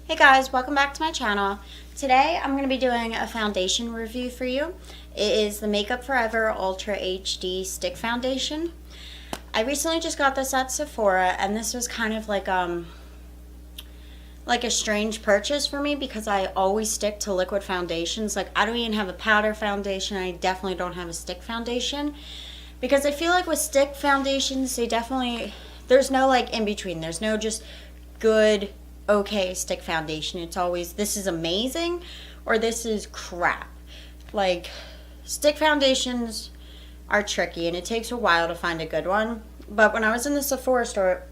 Hey guys, welcome back to my channel. Today I'm going to be doing a foundation review for you. It is the Makeup Forever Ultra HD Stick Foundation. I recently just got this at Sephora, and this was kind of like a strange purchase for me because I always stick to liquid foundations. Like, I don't even have a powder foundation. I definitely don't have a stick foundation because I feel like with stick foundations, there's no like in between. There's no just good okay stick foundation. It's always this is amazing or this is crap. Like, stick foundations are tricky and it takes a while to find a good one. But when I was in the Sephora store,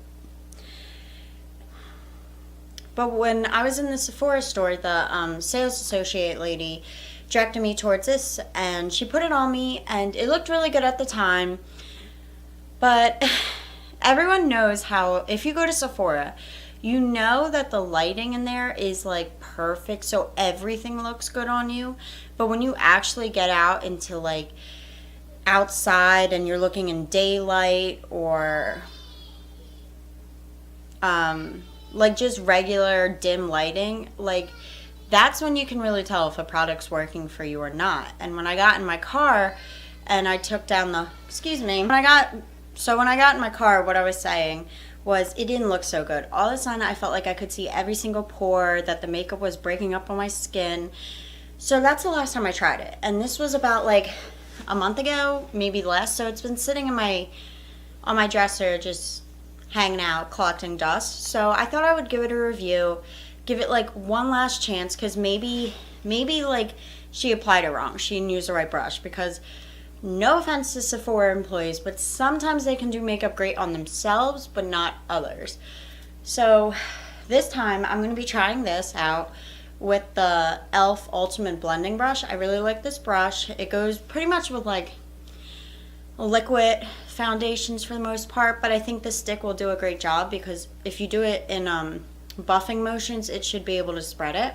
the sales associate lady directed me towards this and she put it on me and it looked really good at the time. But everyone knows how if you go to Sephora, you know that the lighting in there is like perfect, so everything looks good on you. But when you actually get out into like outside and you're looking in daylight or like just regular dim lighting, like that's when you can really tell if a product's working for you or not. And when I got in my car and I took down the when I got in my car, what I was saying was it didn't look so good. All of a sudden I felt like I could see every single pore, that the makeup was breaking up on my skin. So that's the last time I tried it. And this was about like a month ago, maybe less. So it's been sitting on my dresser just hanging out, collecting dust. So I thought I would give it a review, give it like one last chance, because maybe like she applied it wrong. She didn't use the right brush, because no offense to Sephora employees, but sometimes they can do makeup great on themselves, but not others. So this time I'm going to be trying this out with the e.l.f. Ultimate Blending Brush. I really like this brush. It goes pretty much with like liquid foundations for the most part, but I think the stick will do a great job because if you do it in buffing motions, it should be able to spread it.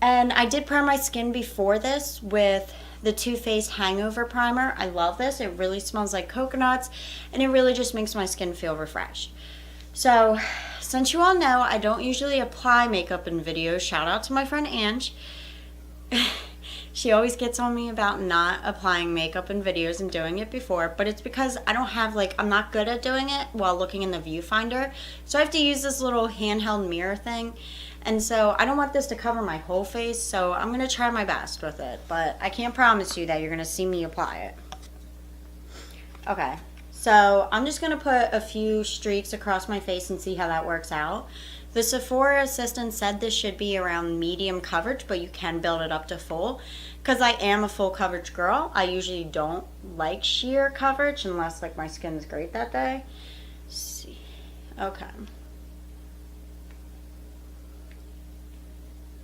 And I did prime my skin before this with the Too Faced Hangover Primer. I love this. It really smells like coconuts and it really just makes my skin feel refreshed. So since you all know I don't usually apply makeup in videos, shout out to my friend Ange. She always gets on me about not applying makeup in videos and doing it before, but it's because I don't have I'm not good at doing it while looking in the viewfinder. So I have to use this little handheld mirror thing. And so I don't want this to cover my whole face, so I'm going to try my best with it. But I can't promise you that you're going to see me apply it. Okay, so I'm just going to put a few streaks across my face and see how that works out. The Sephora assistant said this should be around medium coverage, but you can build it up to full. Because I am a full coverage girl, I usually don't like sheer coverage unless like my skin is great that day. Let's see. Okay.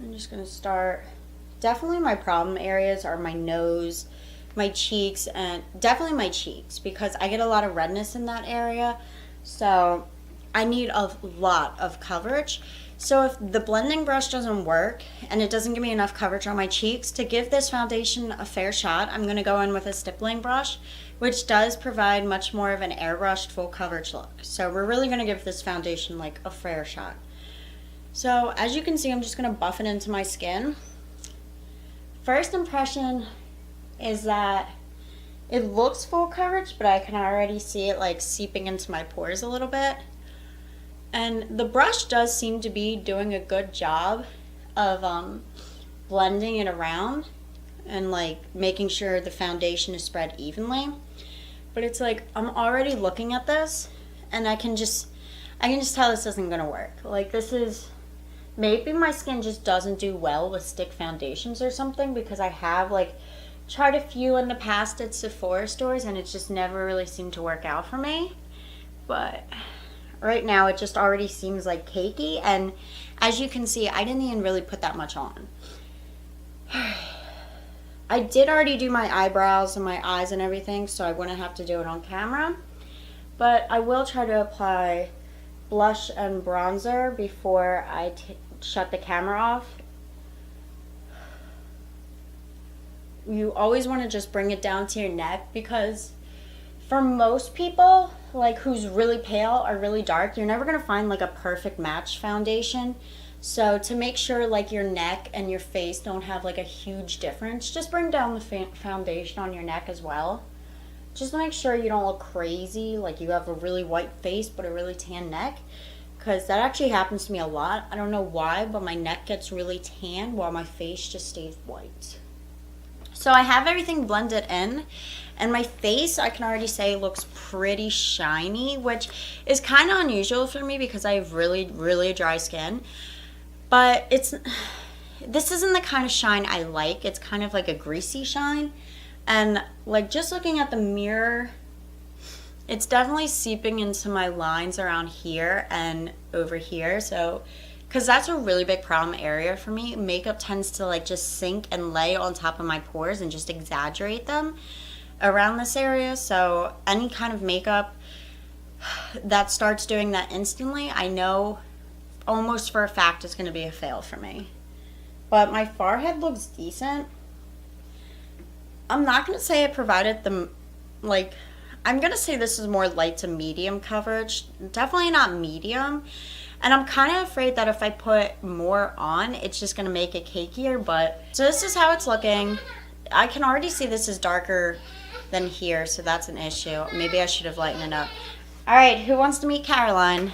I'm just going to start. Definitely my problem areas are my nose, my cheeks, and definitely my cheeks because I get a lot of redness in that area. So I need a lot of coverage. So if the blending brush doesn't work and it doesn't give me enough coverage on my cheeks, to give this foundation a fair shot, I'm going to go in with a stippling brush, which does provide much more of an airbrushed full coverage look. So we're really going to give this foundation like a fair shot. So as you can see, I'm just going to buff it into my skin. First impression is that it looks full coverage, but I can already see it like seeping into my pores a little bit. And the brush does seem to be doing a good job of blending it around and like making sure the foundation is spread evenly. But it's like I'm already looking at this and I can just tell this isn't going to work. Like, this is maybe my skin just doesn't do well with stick foundations or something, because I have like tried a few in the past at Sephora stores and it just never really seemed to work out for me. But right now it just already seems like cakey, and as you can see, I didn't even really put that much on. I did already do my eyebrows and my eyes and everything, so I wouldn't have to do it on camera. But I will try to apply blush and bronzer before I shut the camera off. You always want to just bring it down to your neck, because for most people, like who's really pale or really dark, you're never going to find like a perfect match foundation So to make sure like your neck and your face don't have like a huge difference, just bring down the foundation on your neck as well. Just make sure you don't look crazy, like you have a really white face but a really tan neck, because that actually happens to me a lot. I don't know why, but my neck gets really tan while my face just stays white. So I have everything blended in, and my face, I can already say, looks pretty shiny, which is kind of unusual for me because I have really, really dry skin. But this isn't the kind of shine I like. It's kind of like a greasy shine. And like just looking at the mirror, it's definitely seeping into my lines around here and over here. So, because that's a really big problem area for me. Makeup tends to like just sink and lay on top of my pores and just exaggerate them around this area. So any kind of makeup that starts doing that instantly, I know almost for a fact it's going to be a fail for me. But my forehead looks decent. I'm not going to say it provided the, like, I'm going to say this is more light to medium coverage. Definitely not medium. And I'm kind of afraid that if I put more on, it's just going to make it cakier. But, so this is how it's looking. I can already see this is darker than here, so that's an issue. Maybe I should have lightened it up. All right, who wants to meet Caroline?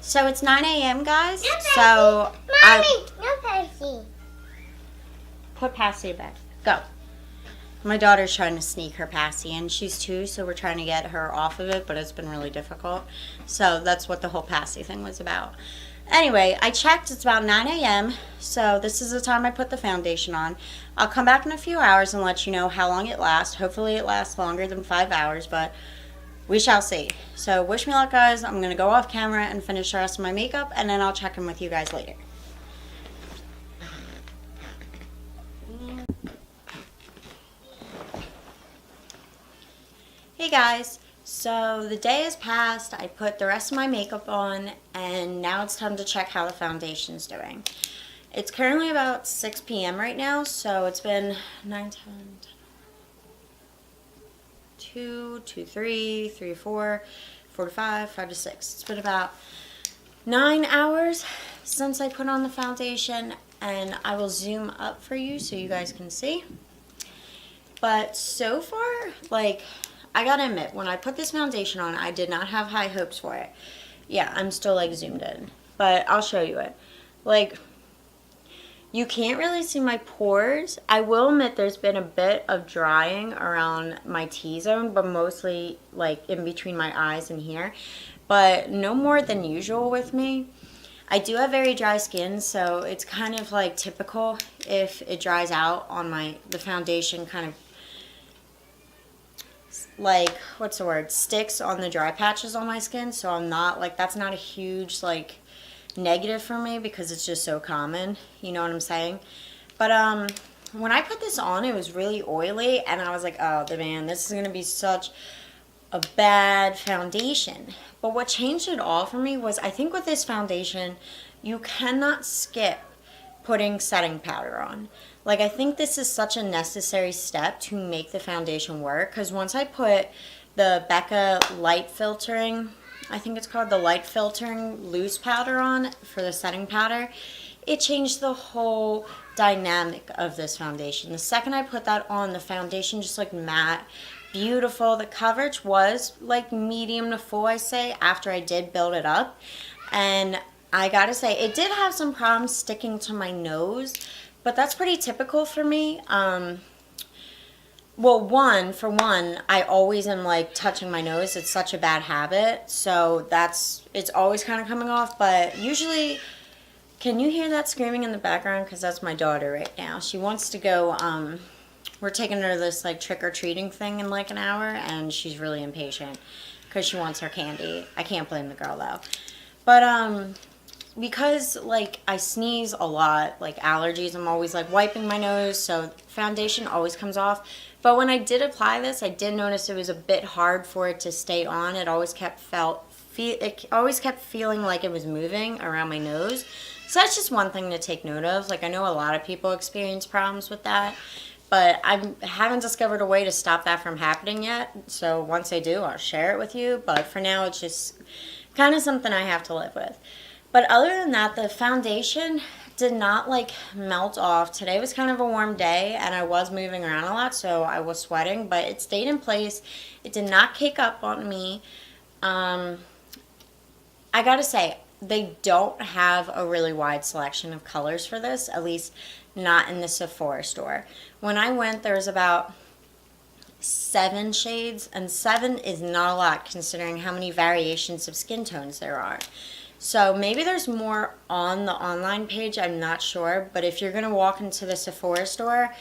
So it's 9 a.m., guys. No, so Mommy, no Pepsi. Put Passy back. Go. My daughter's trying to sneak her Passy in. She's 2, so we're trying to get her off of it, but it's been really difficult. So that's what the whole Passy thing was about. Anyway, I checked. It's about 9 a.m., so this is the time I put the foundation on. I'll come back in a few hours and let you know how long it lasts. Hopefully it lasts longer than 5 hours, but we shall see. So wish me luck, guys. I'm going to go off camera and finish the rest of my makeup, and then I'll check in with you guys later. Hey guys, so the day has passed. I put the rest of my makeup on, and now it's time to check how the foundation's doing. It's currently about 6 p.m. right now, so it's been 9, 10, 2, 2, 3, 3, 4, 4 to 5, 5 to 6. It's been about 9 hours since I put on the foundation, and I will zoom up for you so you guys can see. But so far, like, I gotta admit, when I put this foundation on, I did not have high hopes for it. Yeah, I'm still like zoomed in, but I'll show you it. Like, you can't really see my pores. I will admit there's been a bit of drying around my T-zone, but mostly like in between my eyes and here, but no more than usual with me. I do have very dry skin, so it's kind of like typical if it dries out on the foundation kind of like, what's the word, sticks on the dry patches on my skin. So I'm not like, that's not a huge like negative for me because it's just so common, you know what I'm saying? But when I put this on, it was really oily, and I was like, oh man, this is gonna be such a bad foundation. But what changed it all for me was, I think with this foundation you cannot skip putting setting powder on. Like, I think this is such a necessary step to make the foundation work, because once I put the Becca light filtering, I think it's called the light filtering loose powder on for the setting powder, it changed the whole dynamic of this foundation. The second I put that on, the foundation just looked matte, beautiful. The coverage was like medium to full, I say, after I did build it up. And I gotta say, it did have some problems sticking to my nose, but that's pretty typical for me. Well, for one, I always am like touching my nose. It's such a bad habit, so it's always kind of coming off. But usually, can you hear that screaming in the background? Because that's my daughter right now. She wants to go, we're taking her to this like trick-or-treating thing in like an hour, and she's really impatient because she wants her candy. I can't blame the girl though. But because like I sneeze a lot, like allergies, I'm always like wiping my nose, so foundation always comes off. But when I did apply this, I did notice it was a bit hard for it to stay on. It always kept feeling like it was moving around my nose. So that's just one thing to take note of. Like, I know a lot of people experience problems with that, but I haven't discovered a way to stop that from happening yet. So once I do, I'll share it with you. But for now, it's just kind of something I have to live with. But other than that, the foundation did not like melt off. Today was kind of a warm day and I was moving around a lot, so I was sweating, but it stayed in place. It did not cake up on me. I gotta say, they don't have a really wide selection of colors for this, at least not in the Sephora store. When I went, there was about 7 shades, and 7 is not a lot considering how many variations of skin tones there are. So maybe there's more on the online page, I'm not sure, but if you're going to walk into the Sephora store,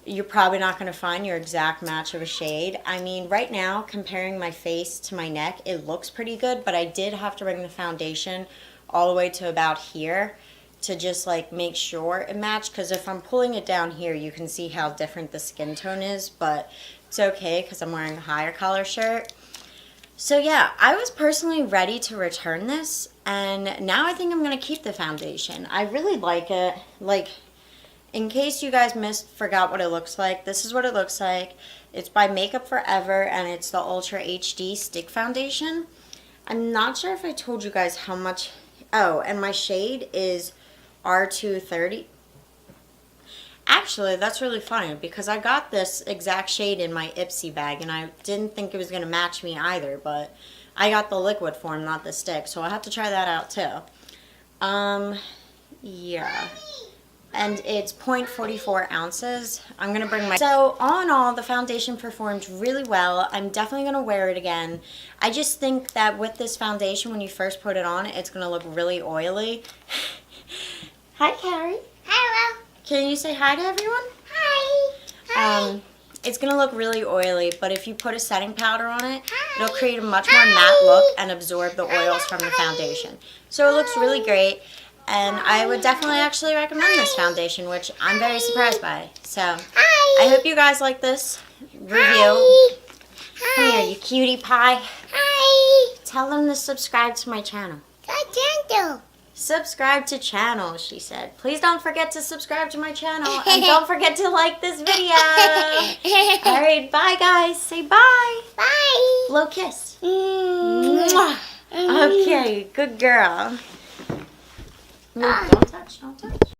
you're probably not going to find your exact match of a shade. I mean, right now, comparing my face to my neck, it looks pretty good, but I did have to bring the foundation all the way to about here to just like make sure it matched, because if I'm pulling it down here, you can see how different the skin tone is, but it's okay because I'm wearing a higher color shirt. So yeah, I was personally ready to return this, and now I think I'm going to keep the foundation. I really like it. Like, in case you guys forgot what it looks like, this is what it looks like. It's by Makeup Forever, and it's the Ultra HD Stick Foundation. I'm not sure if I told you guys how much... Oh, and my shade is R230. Actually, that's really funny because I got this exact shade in my Ipsy bag and I didn't think it was going to match me either, but I got the liquid form, not the stick, so I'll have to try that out too. Yeah. And it's 0.44 ounces. I'm going to bring my... So, all in all, the foundation performed really well. I'm definitely going to wear it again. I just think that with this foundation, when you first put it on, it's going to look really oily. Hi, Carrie. Hello. Can you say hi to everyone? Hi. Hi. It's going to look really oily, but if you put a setting powder on it, it'll create a much more matte look and absorb the oils from the foundation. So it looks really great, and I would definitely actually recommend this foundation, which I'm very surprised by. So I hope you guys like this review. Come here, you cutie pie. Hi. Tell them to subscribe to my channel. Gentle. Subscribe to channel, she said. Please don't forget to subscribe to my channel. And don't forget to like this video. Alright, bye guys. Say bye. Bye. Blow kiss. Mwah. Okay, good girl. No, don't touch, don't touch.